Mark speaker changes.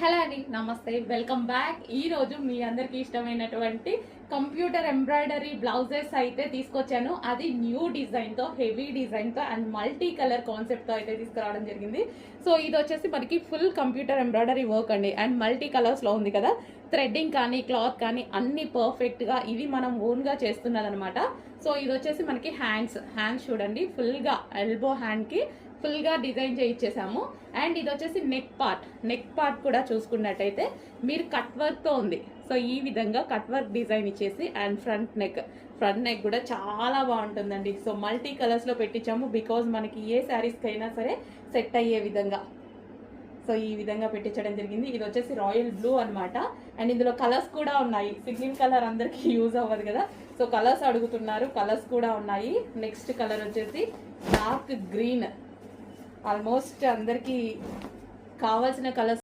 Speaker 1: Hello అండి, నమస్తే, welcome back. ఈ రోజు మీ అందరికి ఇష్టమైనటువంటి కంప్యూటర్ ఎంబ్రాయిడరీ బ్లౌజెస్ అయితే తీసుకొచ్చాను. అది న్యూ డిజైన్తో, హెవీ డిజైన్తో అండ్ మల్టీ కలర్ కాన్సెప్ట్తో అయితే తీసుకురావడం జరిగింది. సో ఇది వచ్చేసి మనకి ఫుల్ కంప్యూటర్ ఎంబ్రాయిడరీ వర్క్ అండి, అండ్ మల్టీ కలర్స్లో ఉంది కదా. థ్రెడ్డింగ్ కానీ క్లాత్ కానీ అన్ని పర్ఫెక్ట్గా ఇవి మనం ఓన్గా చేస్తున్నదనమాట. సో ఇది వచ్చేసి మనకి హ్యాండ్స్ చూడండి, ఫుల్గా ఎల్బో హ్యాండ్కి ఫుల్గా డిజైన్ చేయించేసాము. అండ్ ఇది వచ్చేసి నెక్ పార్ట్ కూడా చూసుకున్నట్టయితే మీరు కట్ వర్క్తో ఉంది. సో ఈ విధంగా కట్ వర్క్ డిజైన్ ఇచ్చేసి అండ్ ఫ్రంట్ నెక్ కూడా చాలా బాగుంటుందండి. సో మల్టీ కలర్స్లో పెట్టించాము, బికాజ్ మనకి ఏ శారీస్కి అయినా సరే సెట్ అయ్యే విధంగా. సో ఈ విధంగా పెట్టించడం జరిగింది. ఇది వచ్చేసి రాయల్ బ్లూ అనమాట. అండ్ ఇందులో కలర్స్ కూడా ఉన్నాయి. సింగిల్ కలర్ అందరికీ యూజ్ అవ్వదు కదా, సో కలర్స్ అడుగుతున్నారు, కలర్స్ కూడా ఉన్నాయి. నెక్స్ట్ కలర్ వచ్చేసి డార్క్ గ్రీన్, ఆల్మోస్ట్ అందరికీ కావాల్సిన కలర్స్